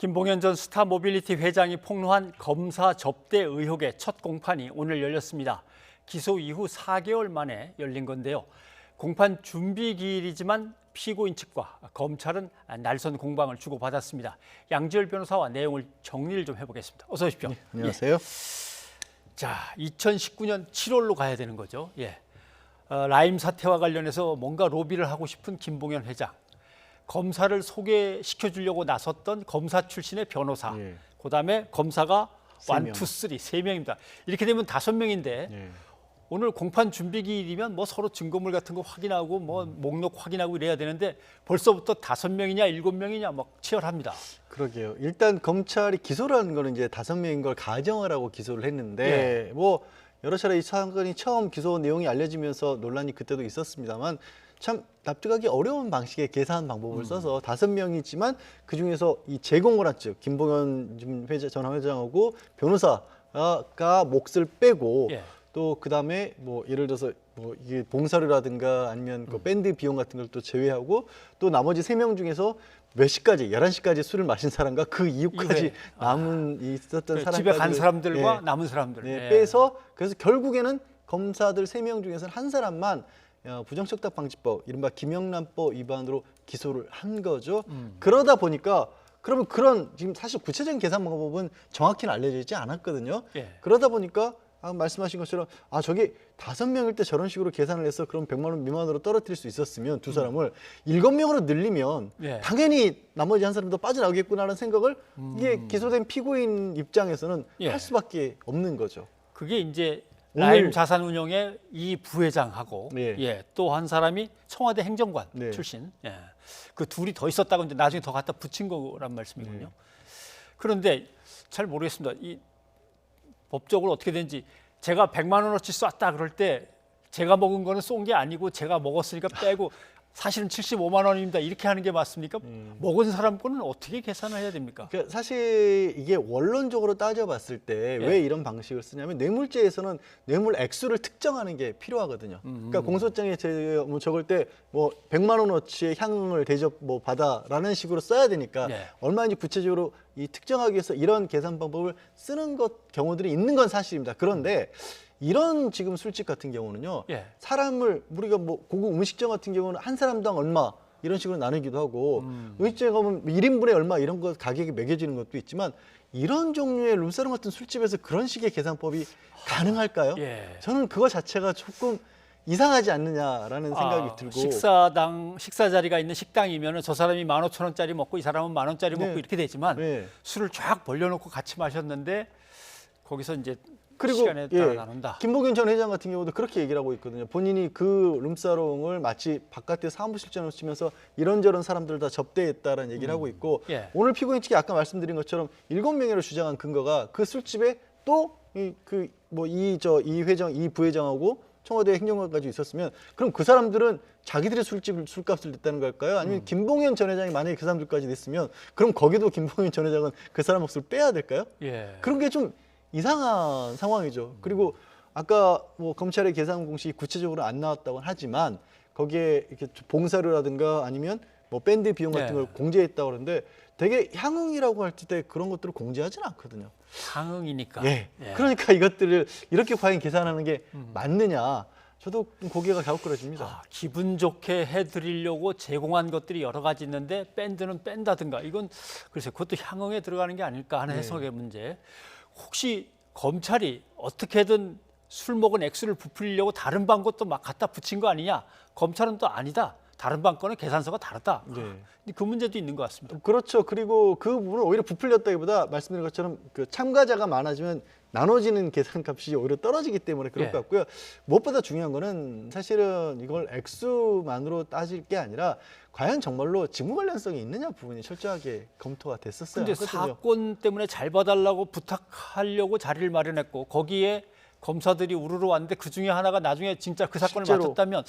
김봉현 전 스타모빌리티 회장이 폭로한 검사 접대 의혹의 첫 공판이 오늘 열렸습니다. 기소 이후 4개월 만에 열린 건데요. 공판 준비 기일이지만 피고인 측과 검찰은 날선 공방을 주고받았습니다. 양지열 변호사와 내용을 정리를 좀 해보겠습니다. 어서 오십시오. 네, 안녕하세요. 자, 2019년 7월로 가야 되는 거죠. 라임 사태와 관련해서 뭔가 로비를 하고 싶은 김봉현 회장. 검사를 소개시켜 주려고 나섰던 검사 출신의 변호사. 예. 그다음에 검사가 세 1, 명. 2, 3, 3명입니다. 이렇게 되면 5명인데 예. 오늘 공판 준비 기일이면 뭐 서로 증거물 같은 거 확인하고 뭐 목록 확인하고 이래야 되는데 벌써부터 5명이냐 7명이냐 막 치열합니다. 그러게요. 일단 검찰이 기소를 하는 거는 이제 5명인 걸 가정을 하고 기소를 했는데 뭐 여러 차례 이 사건이 처음 기소 내용이 알려지면서 논란이 그때도 있었습니다만 참 납득하기 어려운 방식의 계산 방법을 써서 5명이지만 그 중에서 이 제공을 한 측 김봉현 전 회장하고 변호사가 몫을 빼고 또 그다음에 뭐 예를 들어서 뭐 이게 봉사료라든가 아니면 그 밴드 비용 같은 걸 또 제외하고 또 나머지 3명 중에서 몇 시까지 11시까지 술을 마신 사람과 그 이후까지 남은 있었던 사람까지 집에 간 사람들과 남은 사람들 빼서 그래서 결국에는 검사들 3명 중에서는 한 사람만 부정척답 방지법 이른바 김영란법 위반으로 기소를 한 거죠. 그러다 보니까 그러면 그런 지금 사실 구체적인 계산 방법은 정확히는 알려져 있지 않았거든요. 그러다 보니까 말씀하신 것처럼 저게 5명일 때 저런 식으로 계산을 해서 그럼 100만 원 미만으로 떨어뜨릴 수 있었으면 두 사람을 7명으로 늘리면 당연히 나머지 한 사람도 빠져나오겠구나라는 생각을 이게 기소된 피고인 입장에서는 할 수밖에 없는 거죠. 그게 이제 라임 자산운용의 이 부회장하고 또 한 사람이 청와대 행정관 출신 그 둘이 더 있었다고 이제 나중에 더 갖다 붙인 거란 말씀이군요. 그런데 잘 모르겠습니다. 이 법적으로 어떻게 되는지 제가 100만 원어치 쐈다 그럴 때 제가 먹은 거는 쏜 게 아니고 제가 먹었으니까 빼고 사실은 75만 원입니다. 이렇게 하는 게 맞습니까? 먹은 사람 거는 어떻게 계산을 해야 됩니까? 그러니까 사실 이게 원론적으로 따져봤을 때 왜 이런 방식을 쓰냐면 뇌물죄에서는 뇌물 액수를 특정하는 게 필요하거든요. 그러니까 공소장에 적을 때 뭐 100만 원어치의 향응을 대접 뭐 받아라는 식으로 써야 되니까 얼마인지 구체적으로 이 특정하기 위해서 이런 계산 방법을 쓰는 경우들이 있는 건 사실입니다. 그런데 이런 지금 술집 같은 경우는요. 사람을 우리가 뭐 고급 음식점 같은 경우는 한 사람당 얼마 이런 식으로 나누기도 하고 음식점에 가면 1인분에 얼마 이런 거 가격이 매겨지는 것도 있지만 이런 종류의 룸사롱 같은 술집에서 그런 식의 계산법이 가능할까요? 저는 그거 자체가 조금 이상하지 않느냐라는 생각이 들고 식사 자리가 있는 식당이면 저 사람이 15,000원짜리 먹고 이 사람은 10,000원짜리 먹고 이렇게 되지만 술을 쫙 벌려놓고 같이 마셨는데 거기서 이제 그리고 시간에 따라 나눈다. 김봉현 전 회장 같은 경우도 그렇게 얘기를 하고 있거든요. 본인이 그 룸사롱을 마치 바깥에 사무실장으로 치면서 이런저런 사람들 다 접대했다라는 얘기를 하고 있고 오늘 피고인 측이 아까 말씀드린 것처럼 7명이라고 주장한 근거가 그 술집에 또 이 회장, 이 부회장하고 청와대 행정관까지 있었으면 그럼 그 사람들은 자기들의 술값을 냈다는 걸까요? 아니면 김봉현 전 회장이 만약에 그 사람들까지 냈으면 그럼 거기도 김봉현 전 회장은 그 사람 몫을 빼야 될까요? 그런 게 좀 이상한 상황이죠. 그리고 아까 뭐 검찰의 계산 공식이 구체적으로 안 나왔다고 하지만 거기에 이렇게 봉사료라든가 아니면 뭐 밴드 비용 같은 걸 공제했다고 그러는데 되게 향응이라고 할 때 그런 것들을 공제하지는 않거든요. 향응이니까. 그러니까 이것들을 이렇게 과연 계산하는 게 맞느냐. 저도 고개가 갸웃거려집니다. 기분 좋게 해드리려고 제공한 것들이 여러 가지 있는데 밴드는 뺀다든가 이건 글쎄 그것도 향응에 들어가는 게 아닐까 하는 해석의 문제. 혹시 검찰이 어떻게든 술 먹은 액수를 부풀리려고 다른 방법도 막 갖다 붙인 거 아니냐? 검찰은 또 아니다. 다른 방 거는 계산서가 다르다. 그 문제도 있는 것 같습니다. 그렇죠. 그리고 그 부분은 오히려 부풀렸다기보다 말씀드린 것처럼 그 참가자가 많아지면 나눠지는 계산값이 오히려 떨어지기 때문에 그럴 것 같고요. 무엇보다 중요한 거는 사실은 이걸 액수만으로 따질 게 아니라 과연 정말로 직무 관련성이 있느냐 부분이 철저하게 검토가 됐었어요. 그런데 사건 때문에 잘 봐달라고 부탁하려고 자리를 마련했고 거기에 검사들이 우르르 왔는데 그중에 하나가 나중에 진짜 그 사건을 맡았다면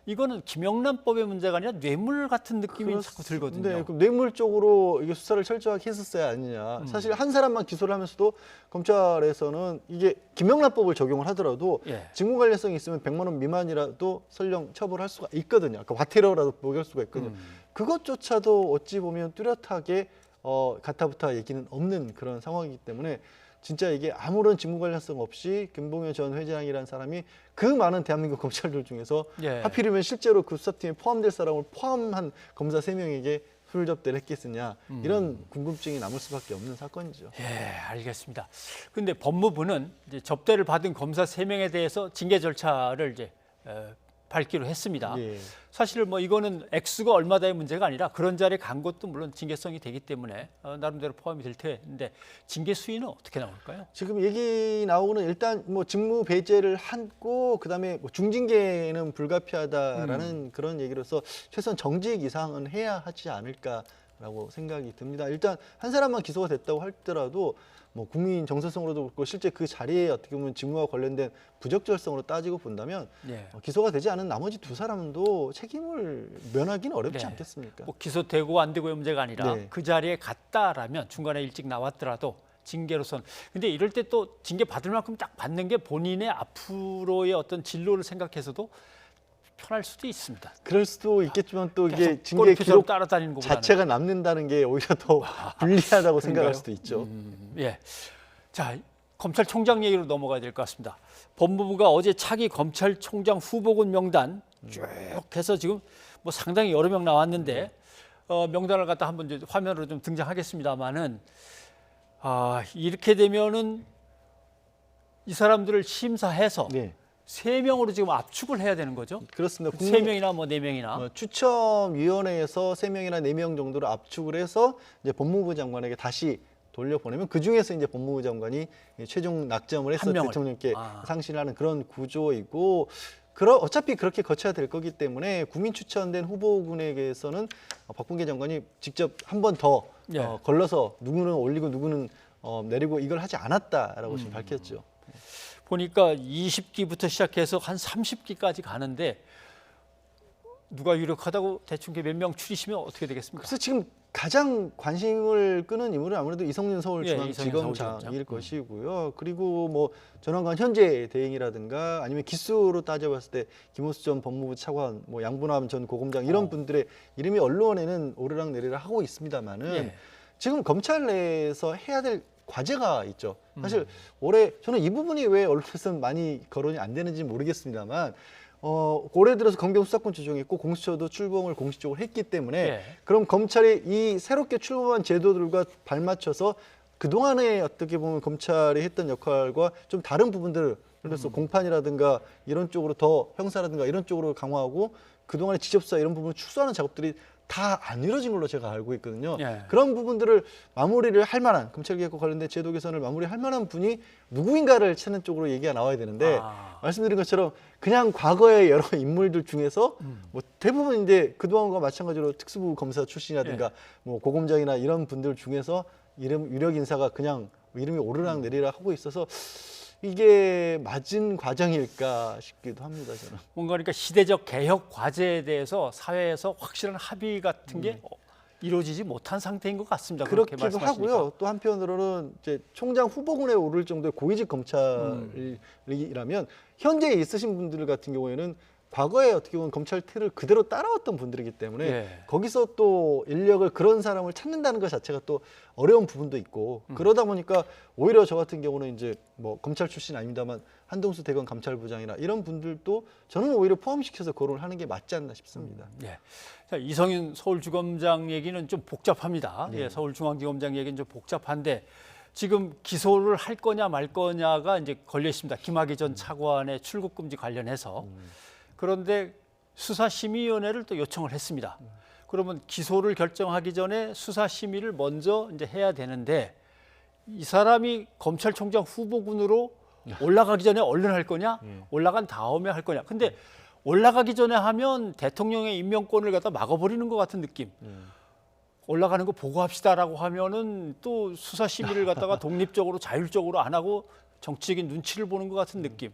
이거는 김영란법의 문제가 아니라 뇌물 같은 느낌이 자꾸 들거든요. 그럼 뇌물 쪽으로 이게 수사를 철저하게 했었어야 아니냐. 사실 한 사람만 기소를 하면서도 검찰에서는 이게 김영란법을 적용을 하더라도 직무 관련성이 있으면 100만 원 미만이라도 설령 처벌할 수가 있거든요. 아까 과태료라도 먹일 수가 있거든요. 그것조차도 어찌 보면 뚜렷하게 가타부타 얘기는 없는 그런 상황이기 때문에 진짜 이게 아무런 직무 관련성 없이 김봉현 전 회장이라는 사람이 그 많은 대한민국 검찰들 중에서 하필이면 실제로 그 수사팀에 포함될 사람을 포함한 검사 3명에게 술 접대를 했겠느냐 이런 궁금증이 남을 수밖에 없는 사건이죠. 예, 알겠습니다. 근데 법무부는 이제 접대를 받은 검사 3명에 대해서 징계 절차를 이제 밟기로 했습니다. 예. 사실 뭐 이거는 액수가 얼마다의 문제가 아니라 그런 자리에 간 것도 물론 징계성이 되기 때문에 나름대로 포함이 될 텐데 징계 수위는 어떻게 나올까요? 지금 얘기 나오는 일단 뭐 직무 배제를 하고 그다음에 뭐 중징계는 불가피하다라는 그런 얘기로서 최소한 정직 이상은 해야 하지 않을까라고 생각이 듭니다. 일단 한 사람만 기소가 됐다고 하더라도 뭐 국민 정서성으로도 그렇고 실제 그 자리에 어떻게 보면 직무와 관련된 부적절성으로 따지고 본다면 기소가 되지 않은 나머지 2사람도 책임을 면하기는 어렵지 않겠습니까? 뭐 기소되고 안 되고의 문제가 아니라 그 자리에 갔다라면 중간에 일찍 나왔더라도 징계로선 근데 이럴 때 또 징계 받을 만큼 딱 받는 게 본인의 앞으로의 어떤 진로를 생각해서도 편할 수도 있습니다. 그럴 수도 있겠지만 또 이게 징계 기록 따라다니는 것보다는 자체가 남는다는 게 오히려 더 불리하다고 생각할 수도 있죠. 예, 자 검찰총장 얘기로 넘어가야 될 것 같습니다. 법무부가 어제 차기 검찰총장 후보군 명단 쭉 해서 지금 뭐 상당히 여러 명 나왔는데 명단을 갖다 한번 이제 화면으로 좀 등장하겠습니다만은 이렇게 되면은 이 사람들을 심사해서 3명으로 지금 압축을 해야 되는 거죠? 그렇습니다. 3명이나 뭐 4명이나 추첨위원회에서 3명이나 4명 정도를 압축을 해서 이제 법무부 장관에게 다시 돌려보내면 그 중에서 이제 법무부 장관이 최종 낙점을 해서 대통령께 상실하는 그런 구조이고 어차피 그렇게 거쳐야 될 거기 때문에 국민 추천된 후보군에게서는 박범계 장관이 직접 한 번 더 걸러서 누구는 올리고 누구는 내리고 이걸 하지 않았다라고 지금 밝혔죠. 보니까 20기부터 시작해서 한 30기까지 가는데 누가 유력하다고 대충 몇 명 추리시면 어떻게 되겠습니까? 그래서 지금 가장 관심을 끄는 인물은 아무래도 이성윤 서울중앙지검장일 것이고요. 그리고 뭐 전원관 현재 대행이라든가 아니면 기수로 따져봤을 때 김호수 전 법무부 차관, 뭐 양분함 전 고검장 이런 분들의 이름이 언론에는 오르락내리락 하고 있습니다만은 지금 검찰 내에서 해야 될 과제가 있죠. 사실 올해 저는 이 부분이 왜 언론에서는 많이 거론이 안 되는지 모르겠습니다만 올해 들어서 검경 수사권 조정했고 공수처도 출범을 공식적으로 했기 때문에 그럼 검찰이 이 새롭게 출범한 제도들과 발맞춰서 그동안에 어떻게 보면 검찰이 했던 역할과 좀 다른 부분들을 그래서 공판이라든가 이런 쪽으로 더 형사라든가 이런 쪽으로 강화하고 그동안의 지적수사 이런 부분을 축소하는 작업들이 다 안 이루어진 걸로 제가 알고 있거든요. 그런 부분들을 마무리를 할 만한 검찰개혁과 관련된 제도 개선을 마무리할 만한 분이 누구인가를 찾는 쪽으로 얘기가 나와야 되는데 말씀드린 것처럼 그냥 과거의 여러 인물들 중에서 뭐 대부분 이제 그동안과 마찬가지로 특수부 검사 출신이라든가 뭐 고검장이나 이런 분들 중에서 유력 인사가 그냥 이름이 오르락내리락 하고 있어서 이게 맞은 과정일까 싶기도 합니다. 저는. 뭔가 그러니까 시대적 개혁 과제에 대해서 사회에서 확실한 합의 같은 게 이루어지지 못한 상태인 것 같습니다. 그렇기도 하고요. 또 한편으로는 이제 총장 후보군에 오를 정도의 고위직 검찰이라면 현재 있으신 분들 같은 경우에는 과거에 어떻게 보면 검찰 틀을 그대로 따라왔던 분들이기 때문에 거기서 또 인력을 그런 사람을 찾는다는 것 자체가 또 어려운 부분도 있고 그러다 보니까 오히려 저 같은 경우는 이제 뭐 검찰 출신 아닙니다만 한동수 대검 감찰부장이나 이런 분들도 저는 오히려 포함시켜서 거론을 하는 게 맞지 않나 싶습니다. 자, 이성윤 서울주검장 얘기는 좀 복잡합니다. 서울중앙지검장 얘기는 좀 복잡한데 지금 기소를 할 거냐 말 거냐가 이제 걸려 있습니다. 김학의 전 차관의 출국 금지 관련해서. 그런데 수사심의위원회를 또 요청을 했습니다. 그러면 기소를 결정하기 전에 수사심의를 먼저 이제 해야 되는데 이 사람이 검찰총장 후보군으로 올라가기 전에 얼른 할 거냐, 올라간 다음에 할 거냐. 근데 올라가기 전에 하면 대통령의 임명권을 갖다 막아버리는 것 같은 느낌. 올라가는 거 보고합시다라고 하면은 또 수사심의를 갖다가 독립적으로 자율적으로 안 하고 정치적인 눈치를 보는 것 같은 느낌.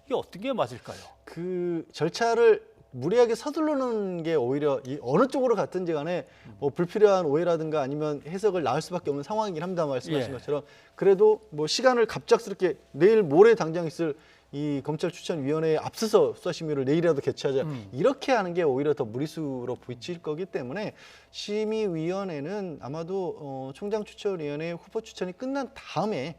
이게 어떻게 맞을까요? 그 절차를 무리하게 서두르는 게 오히려 어느 쪽으로 갔든지 간에 뭐 불필요한 오해라든가 아니면 해석을 낳을 수밖에 없는 상황이긴 합니다. 말씀하신 것처럼. 그래도 뭐 시간을 갑작스럽게 내일 모레 당장 있을 이 검찰 추천위원회에 앞서서 수사심의를 내일이라도 개최하자 이렇게 하는 게 오히려 더 무리수로 비칠 거기 때문에 심의위원회는 아마도 총장 추천위원회 후보 추천이 끝난 다음에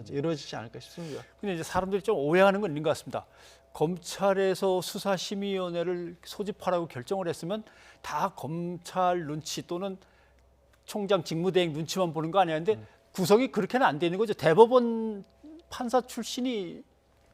이루어지지 않을까 싶습니다. 근데 이제 사람들이 좀 오해하는 건 있는 것 같습니다. 검찰에서 수사심의위원회를 소집하라고 결정을 했으면 다 검찰 눈치 또는 총장 직무대행 눈치만 보는 거 아니야? 근데 구성이 그렇게는 안 되는 거죠. 대법원 판사 출신이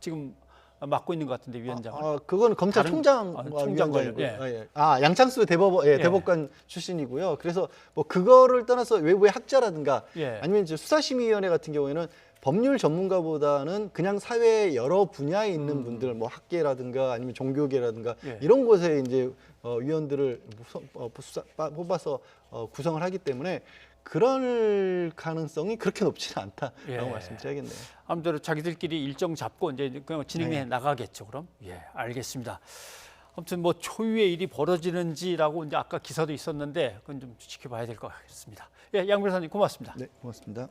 지금 맡고 있는 것 같은데 위원장은. 그건 검찰총장 총장이고. 예. 양창수 대법관 출신이고요. 그래서 뭐 그거를 떠나서 외부의 학자라든가 아니면 이제 수사심의위원회 같은 경우에는 법률 전문가보다는 그냥 사회 여러 분야에 있는 분들, 뭐 학계라든가 아니면 종교계라든가 이런 곳에 이제 위원들을 뽑아서 구성을 하기 때문에 그럴 가능성이 그렇게 높지는 않다라고 말씀드려야겠네요. 아무쪼록 자기들끼리 일정 잡고 이제 그냥 진행해 나가겠죠. 그럼 알겠습니다. 아무튼 뭐 초유의 일이 벌어지는지라고 이제 아까 기사도 있었는데 그건 좀 지켜봐야 될 것 같습니다. 양 변호사님 고맙습니다. 네, 고맙습니다.